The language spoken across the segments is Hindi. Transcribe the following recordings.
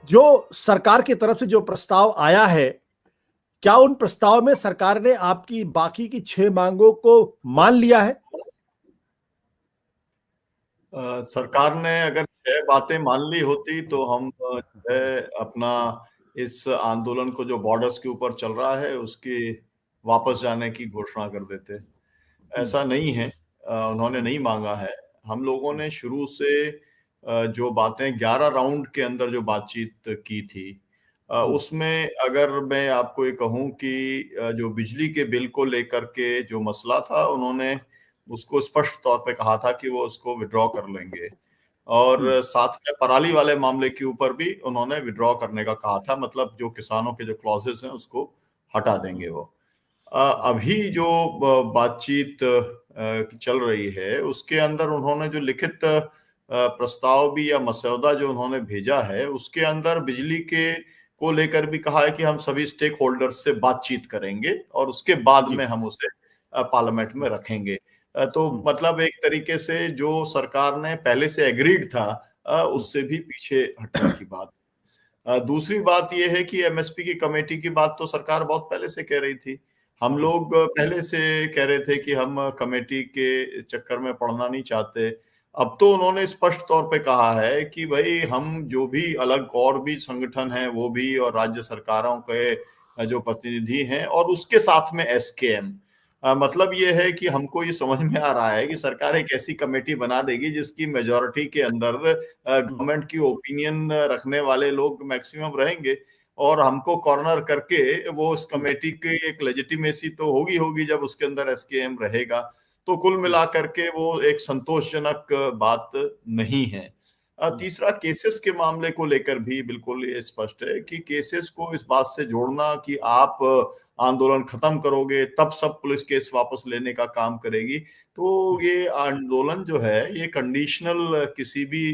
जो सरकार की तरफ से जो प्रस्ताव आया है, क्या उन प्रस्ताव में सरकार ने आपकी बाकी की 6 मांगों को मान लिया है? सरकार ने अगर 6 बातें मान ली होती तो हम जो है अपना इस आंदोलन को जो बॉर्डर्स के ऊपर चल रहा है उसकी वापस जाने की घोषणा कर देते। ऐसा नहीं है, उन्होंने नहीं मांगा है। हम लोगों ने शुरू से जो बातें 11 राउंड के अंदर जो बातचीत की थी, उसमें अगर मैं आपको ये कहूँ कि जो बिजली के बिल को लेकर के जो मसला था, उन्होंने उसको स्पष्ट तौर पे कहा था कि वो उसको विथड्रॉ कर लेंगे और साथ में पराली वाले मामले के ऊपर भी उन्होंने विथड्रॉ करने का कहा था, मतलब जो किसानों के जो क्लॉजेस हैं उसको हटा देंगे वो। अभी जो बातचीत चल रही है उसके अंदर उन्होंने जो लिखित प्रस्ताव भी या मसौदा जो उन्होंने भेजा है उसके अंदर बिजली के को लेकर भी कहा है कि हम सभी स्टेक होल्डर्स से बातचीत करेंगे और उसके बाद में हम उसे पार्लियामेंट में रखेंगे। तो मतलब एक तरीके से जो सरकार ने पहले से एग्रीड था उससे भी पीछे हटने की बात। दूसरी बात यह है कि एमएसपी की कमेटी की बात तो सरकार बहुत पहले से कह रही थी। हम लोग पहले से कह रहे थे कि हम कमेटी के चक्कर में पड़ना नहीं चाहते। अब तो उन्होंने स्पष्ट तौर पे कहा है कि भाई हम जो भी अलग और भी संगठन हैं वो भी और राज्य सरकारों के जो प्रतिनिधि हैं और उसके साथ में एसकेएम। मतलब ये है कि हमको ये समझ में आ रहा है कि सरकार एक ऐसी कमेटी बना देगी जिसकी मेजॉरिटी के अंदर गवर्नमेंट की ओपिनियन रखने वाले लोग मैक्सिमम रहेंगे और हमको कॉर्नर करके वो उस कमेटी की एक लेजिटिमेसी तो होगी होगी जब उसके अंदर एसकेएम रहेगा। तो कुल मिलाकर के वो एक संतोषजनक बात नहीं है। तीसरा केसेस के मामले को लेकर भी बिल्कुल ये स्पष्ट है कि केसेस को इस बात से जोड़ना कि आप आंदोलन खत्म करोगे तब सब पुलिस केस वापस लेने का काम करेगी। तो ये आंदोलन जो है ये कंडीशनल किसी भी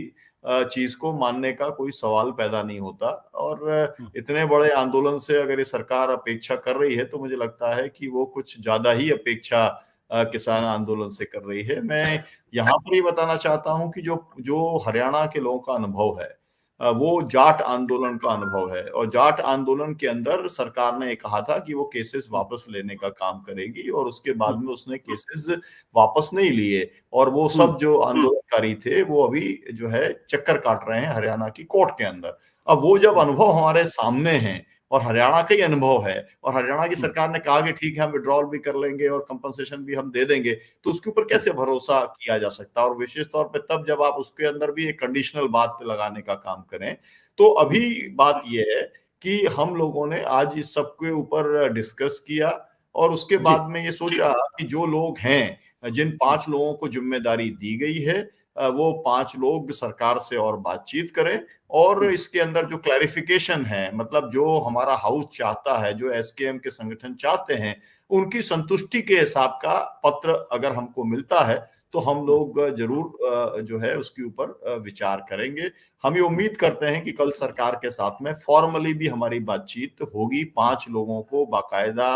चीज को मानने का कोई सवाल पैदा नहीं होता और इतने बड़े आंदोलन से अगर ये सरकार अपेक्षा कर रही है तो मुझे लगता है कि वो कुछ ज्यादा ही अपेक्षा किसान आंदोलन से कर रही है। मैं यहाँ पर ये बताना चाहता हूँ कि जो जो हरियाणा के लोगों का अनुभव है वो जाट आंदोलन का अनुभव है और जाट आंदोलन के अंदर सरकार ने कहा था कि वो केसेस वापस लेने का काम करेगी और उसके बाद में उसने केसेस वापस नहीं लिए और वो सब जो आंदोलनकारी थे वो अभी जो है चक्कर काट रहे हैं हरियाणा की कोर्ट के अंदर। अब वो जब अनुभव हमारे सामने हैं और हरियाणा का ही अनुभव है और हरियाणा की सरकार ने कहा कि ठीक है हम विड्रॉल भी कर लेंगे और कंपनसेशन भी हम दे देंगे, तो उसके ऊपर कैसे भरोसा किया जा सकता है और विशेष तौर पे तब जब आप उसके अंदर भी एक कंडीशनल बात लगाने का काम करें। तो अभी बात यह है कि हम लोगों ने आज इस सब के ऊपर डिस्कस किया और उसके बाद में ये सोचा कि जो लोग हैं जिन 5 लोगों को जिम्मेदारी दी गई है वो 5 लोग सरकार से और बातचीत करें और इसके अंदर जो क्लैरिफिकेशन है, मतलब जो हमारा हाउस चाहता है, जो एसकेएम के संगठन चाहते हैं, उनकी संतुष्टि के हिसाब का पत्र अगर हमको मिलता है तो हम लोग जरूर जो है उसके ऊपर विचार करेंगे। हम ये उम्मीद करते हैं कि कल सरकार के साथ में फॉर्मली भी हमारी बातचीत होगी। 5 लोगों को बाकायदा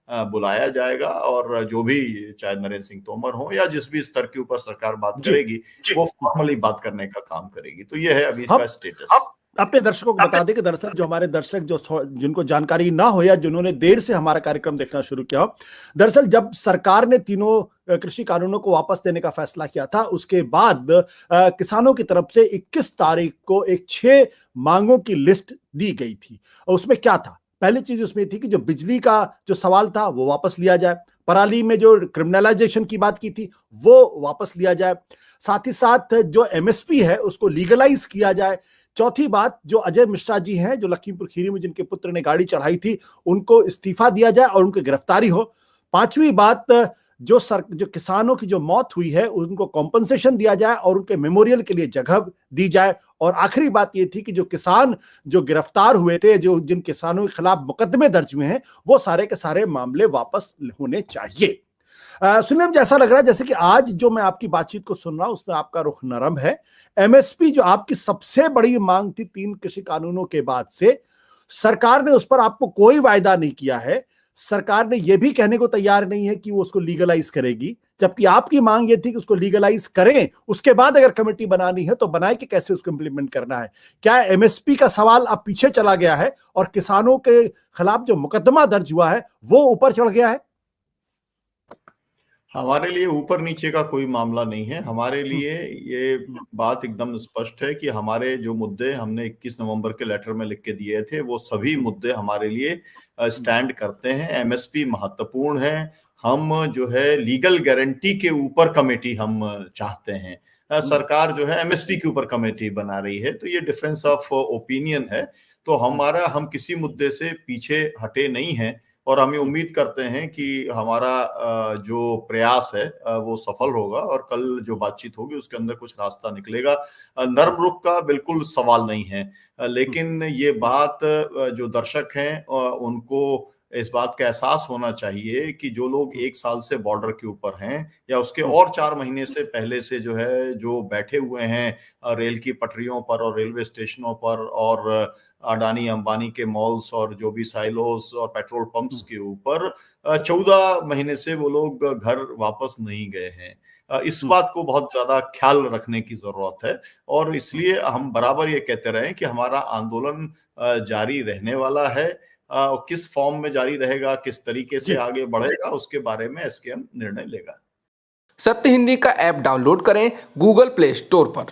बुलाया जाएगा और जो भी चाहे नरेंद्र सिंह तोमर हो या जिस भी स्तर के ऊपर सरकार बात करेगी वो फॉर्मली बात करने का काम करेगी। तो ये है अभी इसका स्टेटस। अपने दर्शकों को बता दें कि दरअसल जो हमारे दर्शक जो जिनको जानकारी ना हो या जिन्होंने देर से हमारा कार्यक्रम देखना शुरू किया, दरअसल जब सरकार ने तीनों कृषि कानूनों को वापस देने का फैसला किया था उसके बाद किसानों की तरफ से 21 तारीख को एक 6 मांगों की लिस्ट दी गई थी और उसमें क्या था? पहली चीज उसमें थी कि जो बिजली का जो सवाल था वो वापस लिया जाए, पराली में जो क्रिमिनलाइजेशन की बात की थी वो वापस लिया जाए, साथ ही साथ जो एमएसपी है उसको लीगलाइज किया जाए। चौथी बात, जो अजय मिश्रा जी हैं जो लखीमपुर खीरी में जिनके पुत्र ने गाड़ी चढ़ाई थी उनको इस्तीफा दिया जाए और उनकी गिरफ्तारी हो। पांचवी बात, जो किसानों की जो मौत हुई है उनको कॉम्पनसेशन दिया जाए और उनके मेमोरियल के लिए जगह दी जाए। और आखिरी बात ये थी कि जो किसान जो गिरफ्तार हुए थे, जो जिन किसानों के खिलाफ मुकदमे दर्ज हुए हैं, वो सारे के सारे मामले वापस होने चाहिए। सुनिए, मुझे ऐसा लग रहा है जैसे कि आज जो मैं आपकी बातचीत को सुन रहा हूं उसमें आपका रुख नरम है। एमएसपी जो आपकी सबसे बड़ी मांग थी 3 कृषि कानूनों के बाद से, सरकार ने उस पर आपको कोई वायदा नहीं किया है। सरकार ने यह भी कहने को तैयार नहीं है कि वो उसको लीगलाइज करेगी, जबकि आपकी मांग ये थी कि उसको लीगलाइज करें, उसके बाद अगर कमेटी बनानी है तो बनाए कि कैसे उसको इंप्लीमेंट करना है। क्या एमएसपी का सवाल अब पीछे चला गया है और किसानों के खिलाफ जो मुकदमा दर्ज हुआ है वो ऊपर चढ़ गया है? हमारे लिए ऊपर नीचे का कोई मामला नहीं है। हमारे लिए ये बात एकदम स्पष्ट है कि हमारे जो मुद्दे हमने 21 नवंबर के लेटर में लिख के दिए थे, वो सभी मुद्दे हमारे लिए स्टैंड करते हैं। एमएसपी महत्वपूर्ण है। हम जो है लीगल गारंटी के ऊपर कमेटी हम चाहते हैं। सरकार जो है एमएसपी के ऊपर कमेटी बना रही है, तो ये डिफरेंस ऑफ ओपिनियन है। तो हम किसी मुद्दे से पीछे हटे नहीं हैं और हम ये उम्मीद करते हैं कि हमारा जो प्रयास है वो सफल होगा और कल जो बातचीत होगी उसके अंदर कुछ रास्ता निकलेगा। नर्म रुख का बिल्कुल सवाल नहीं है, लेकिन ये बात जो दर्शक हैं उनको इस बात का एहसास होना चाहिए कि जो लोग 1 साल से बॉर्डर के ऊपर हैं या उसके और 4 महीने से पहले से जो बैठे हुए हैं रेल की पटरियों पर और रेलवे स्टेशनों पर और अडानी अंबानी के मॉल्स और जो भी साइलोस और पेट्रोल पंप्स के ऊपर 14 महीने से वो लोग घर वापस नहीं गए हैं। इस बात को बहुत ज्यादा ख्याल रखने की जरूरत है और इसलिए हम बराबर ये कहते रहे कि हमारा आंदोलन जारी रहने वाला है। किस फॉर्म में जारी रहेगा, किस तरीके से आगे बढ़ेगा, उसके बारे में एसकेएम निर्णय लेगा। सत्य हिंदी का ऐप डाउनलोड करें गूगल प्ले स्टोर पर।